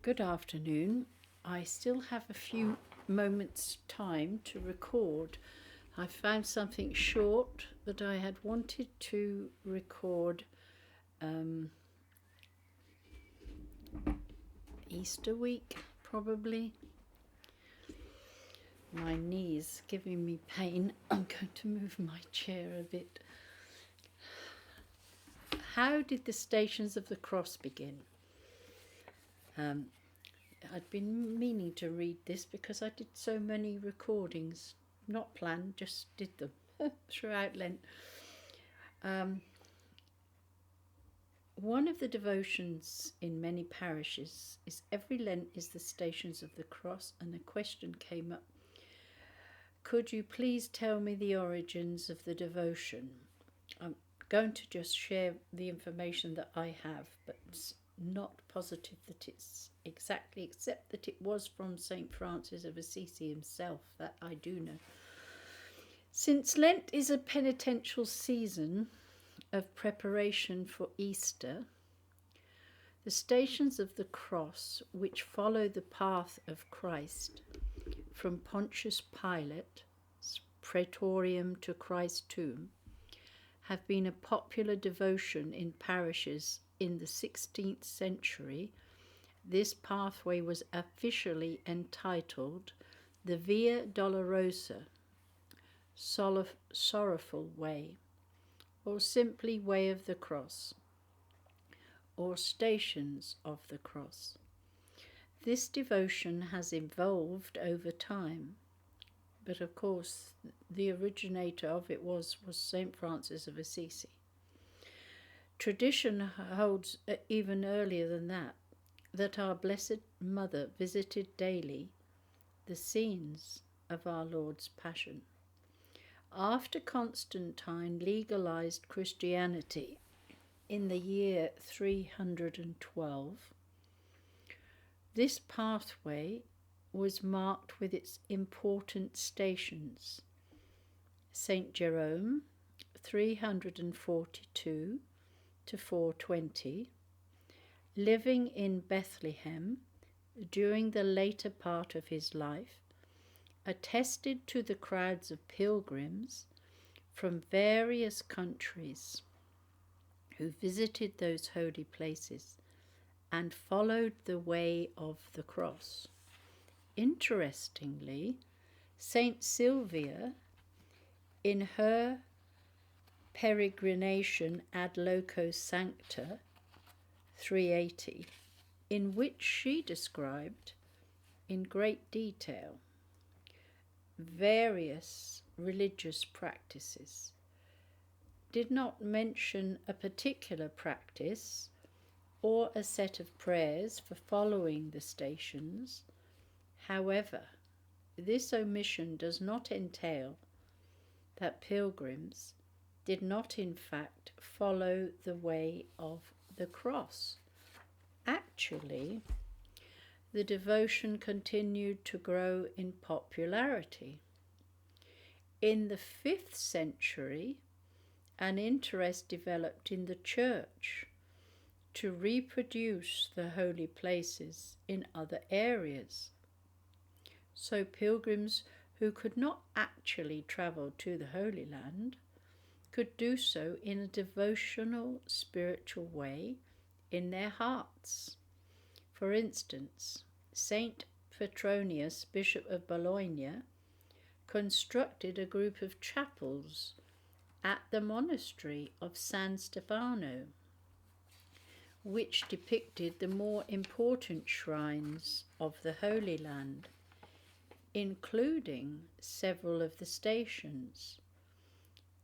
Good afternoon. I still have a few moments' time to record. I found something short that I had wanted to record Easter week, probably. My knee's giving me pain. I'm going to move my chair a bit. How did the Stations of the Cross begin? I'd been meaning to read this because I did so many recordings, not planned, just did them throughout Lent. One of the devotions in many parishes is every Lent is the Stations of the Cross, and a question came up. Could you please tell me the origins of the devotion? I'm going to just share the information that I have, but it's not positive that it's exactly, except that it was from St. Francis of Assisi himself, that I do know. Since Lent is a penitential season of preparation for Easter, the Stations of the Cross, which follow the path of Christ from Pontius Pilate's praetorium to Christ's tomb, have been a popular devotion in parishes in the 16th century. This pathway was officially entitled the Via Dolorosa, Sorrowful Way, or simply Way of the Cross, or Stations of the Cross. This devotion has evolved over time, but of course the originator of it was St. Francis of Assisi. Tradition holds even earlier than that our Blessed Mother visited daily the scenes of our Lord's Passion. After Constantine legalized Christianity in the year 312, this pathway was marked with its important stations. St. Jerome, 342 to 420, living in Bethlehem during the later part of his life, attested to the crowds of pilgrims from various countries who visited those holy places and followed the way of the cross. Interestingly, Saint Sylvia, in her Peregrination ad Loco Sancta, 380, in which she described in great detail various religious practices, did not mention a particular practice or a set of prayers for following the stations. However, this omission does not entail that pilgrims did not in fact follow the way of the cross. Actually, the devotion continued to grow in popularity. In the 5th century, an interest developed in the church to reproduce the holy places in other areas. So pilgrims who could not actually travel to the Holy Land could do so in a devotional, spiritual way in their hearts. For instance, Saint Petronius, Bishop of Bologna, constructed a group of chapels at the monastery of San Stefano, which depicted the more important shrines of the Holy Land, including several of the stations.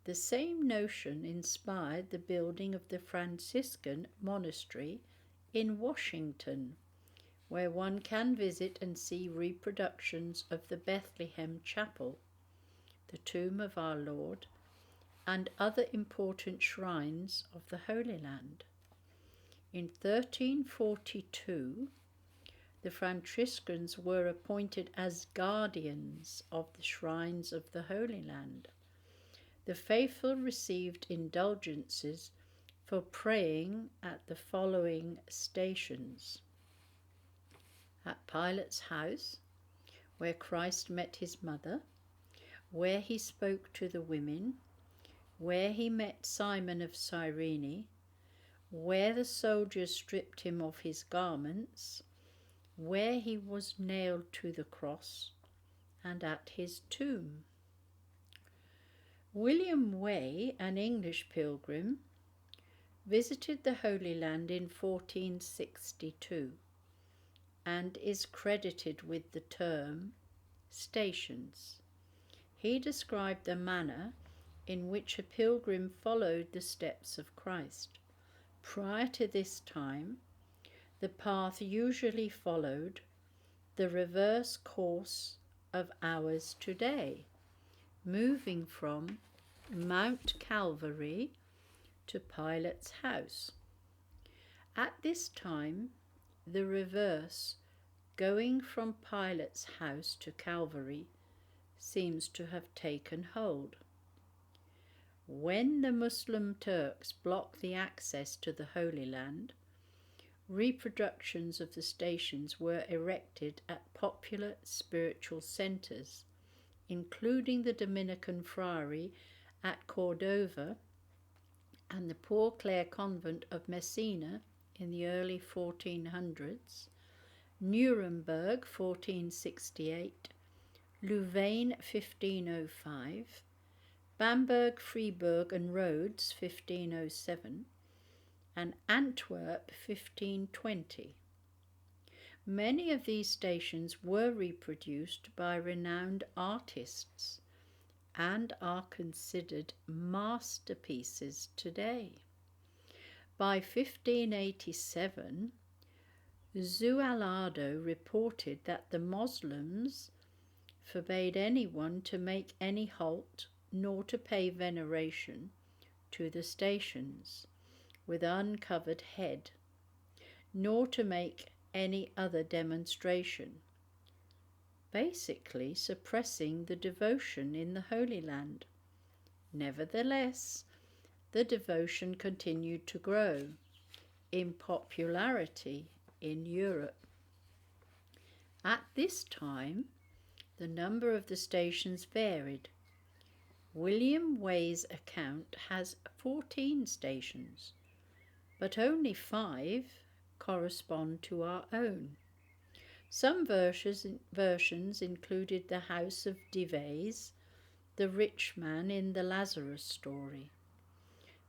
The same notion inspired the building of the Franciscan monastery in Washington, where one can visit and see reproductions of the Bethlehem Chapel, the tomb of our Lord, and other important shrines of the Holy Land. In 1342, the Franciscans were appointed as guardians of the shrines of the Holy Land. The faithful received indulgences for praying at the following stations: at Pilate's house, where Christ met his mother, where he spoke to the women, where he met Simon of Cyrene, where the soldiers stripped him of his garments, where he was nailed to the cross, and at his tomb. William Way, an English pilgrim, visited the Holy Land in 1462 and is credited with the term stations. He described the manner in which a pilgrim followed the steps of Christ. Prior to this time, the path usually followed the reverse course of ours today, moving from Mount Calvary to Pilate's house. At this time, the reverse, going from Pilate's house to Calvary, seems to have taken hold. When the Muslim Turks blocked the access to the Holy Land, reproductions of the stations were erected at popular spiritual centres, including the Dominican Friary at Cordova and the Poor Clare Convent of Messina in the early 1400s, Nuremberg 1468, Louvain 1505, Bamberg, Freiburg and Rhodes 1507, and Antwerp 1520. Many of these stations were reproduced by renowned artists and are considered masterpieces today. By 1587, Zualado reported that the Moslems forbade anyone to make any halt nor to pay veneration to the stations with uncovered head, nor to make any other demonstration, basically suppressing the devotion in the Holy Land. Nevertheless, the devotion continued to grow in popularity in Europe. At this time, the number of the stations varied. William Way's account has 14 stations, but only 5 correspond to our own. Some versions included the house of Dives, the rich man in the Lazarus story,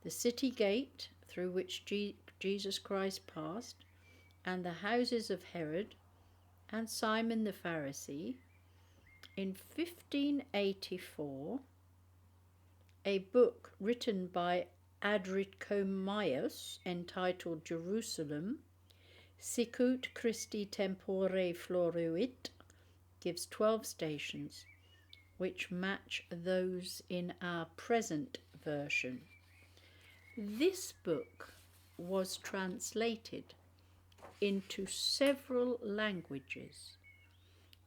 the city gate through which Jesus Christ passed, and the houses of Herod and Simon the Pharisee. In 1584, a book written by Adricomius entitled Jerusalem, Sicut Christi Tempore Floruit, gives 12 stations, which match those in our present version. This book was translated into several languages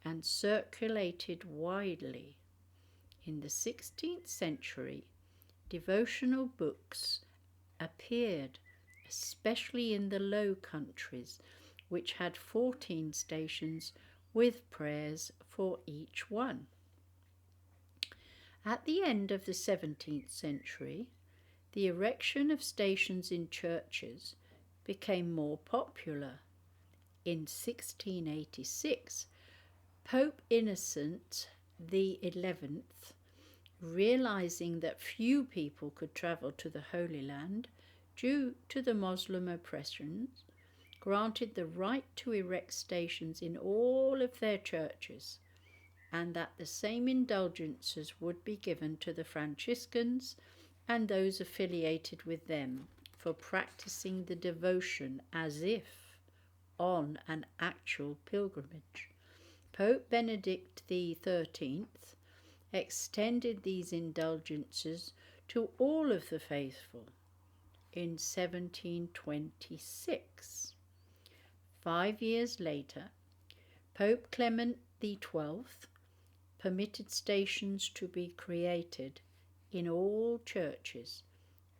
and circulated widely. In the 16th century, devotional books appeared, especially in the Low Countries, which had 14 stations with prayers for each one. At the end of the 17th century, the erection of stations in churches became more popular. In 1686, Pope Innocent XI, realizing that few people could travel to the Holy Land due to the Muslim oppressions, granted the right to erect stations in all of their churches, and that the same indulgences would be given to the Franciscans and those affiliated with them for practicing the devotion as if on an actual pilgrimage. Pope Benedict XIII extended these indulgences to all of the faithful in 1726. 5 years later, Pope Clement XII permitted stations to be created in all churches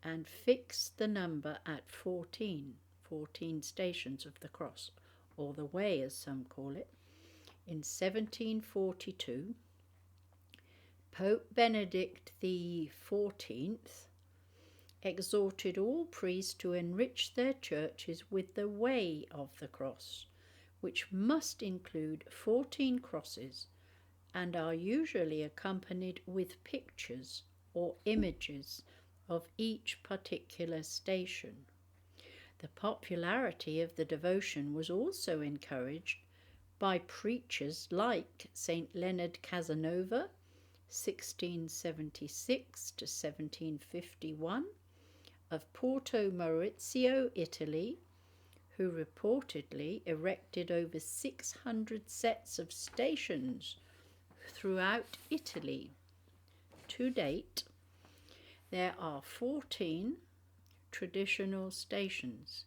and fixed the number at 14 stations of the cross, or the way as some call it, in 1742, Pope Benedict XIV exhorted all priests to enrich their churches with the way of the cross, which must include 14 crosses and are usually accompanied with pictures or images of each particular station. The popularity of the devotion was also encouraged by preachers like St. Leonard Casanova, 1676 to 1751, of Porto Maurizio, Italy, who reportedly erected over 600 sets of stations throughout Italy. To date, there are 14 traditional stations.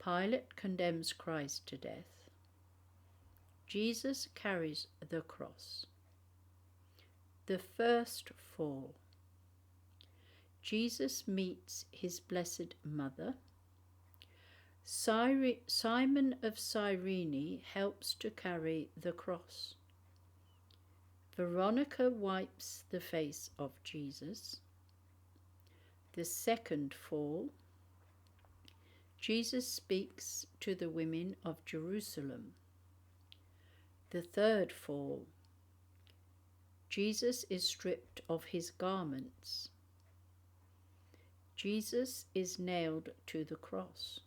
Pilate condemns Christ to death. Jesus carries the cross. The first fall. Jesus meets his Blessed Mother. Simon of Cyrene helps to carry the cross. Veronica wipes the face of Jesus. The second fall. Jesus speaks to the women of Jerusalem. The third fall. Jesus is stripped of his garments. Jesus is nailed to the cross.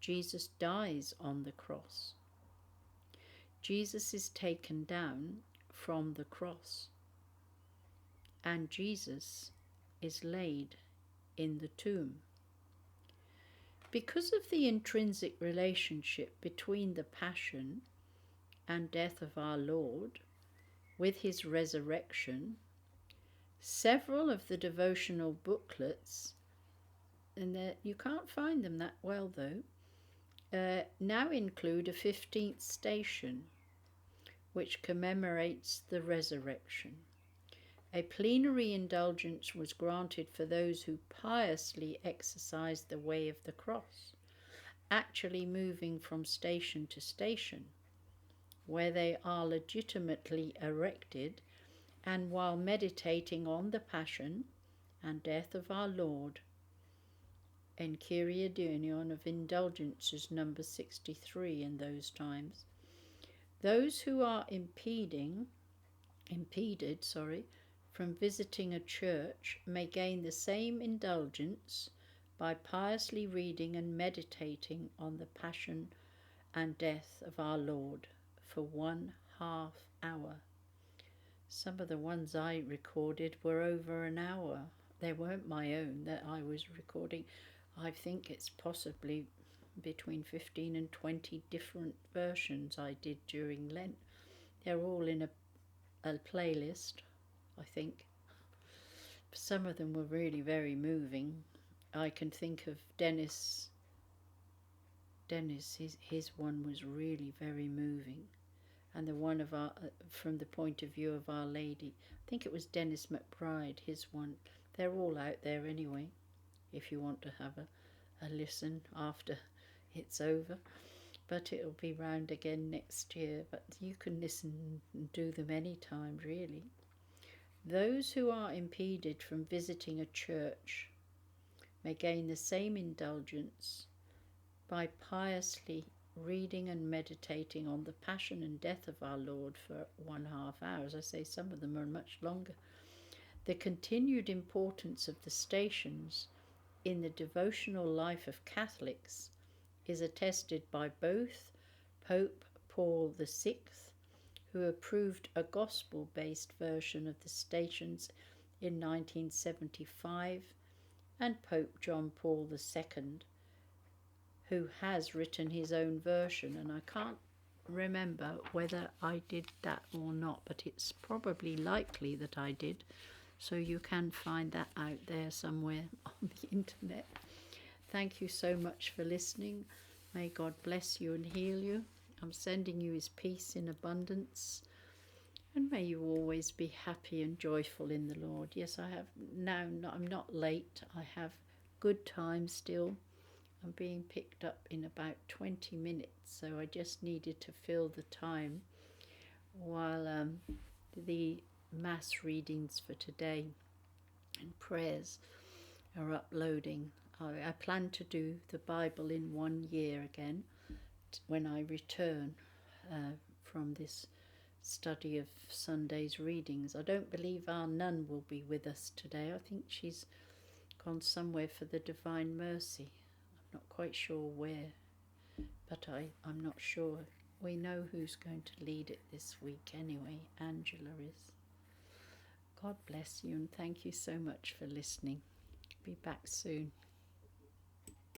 Jesus dies on the cross. Jesus is taken down from the cross. And Jesus is laid in the tomb. Because of the intrinsic relationship between the passion and death of our Lord with his resurrection, several of the devotional booklets, and you can't find them that well though, now include a 15th station which commemorates the resurrection. A plenary indulgence was granted for those who piously exercised the way of the cross, actually moving from station to station, where they are legitimately erected, and while meditating on the passion and death of our Lord. Enchiridion Union of Indulgences, number 63 in those times. Those who are impeded from visiting a church may gain the same indulgence by piously reading and meditating on the passion and death of our Lord for 1/2 hour. Some of the ones I recorded were over an hour. They weren't my own that I was recording. I think it's possibly between 15 and 20 different versions I did during Lent. They're all in a playlist, I think. Some of them were really very moving. I can think of Dennis, his one was really very moving. And the one of our, from the point of view of Our Lady, I think it was Dennis McBride, his one. They're all out there anyway, if you want to have a listen after it's over. But it'll be round again next year. But you can listen and do them any time, really. Those who are impeded from visiting a church may gain the same indulgence by piously reading and meditating on the passion and death of our Lord for 1/2 hour. As I say, some of them are much longer. The continued importance of the stations in the devotional life of Catholics is attested by both Pope Paul VI, who approved a gospel-based version of the stations in 1975, and Pope John Paul II, who has written his own version, and I can't remember whether I did that or not, but it's probably likely that I did, so you can find that out there somewhere on the internet. Thank you so much for listening. May God bless you and heal you. I'm sending you his peace in abundance, and may you always be happy and joyful in the Lord. Yes, I have now, I'm not late. I have good time still. I'm being picked up in about 20 minutes, so I just needed to fill the time while the mass readings for today and prayers are uploading. I plan to do the Bible in 1 year again when I return from this study of Sunday's readings. I don't believe our nun will be with us today. I think she's gone somewhere for the Divine Mercy. I'm not quite sure where, but I'm not sure. We know who's going to lead it this week anyway. Angela is. God bless you, and thank you so much for listening. Be back soon.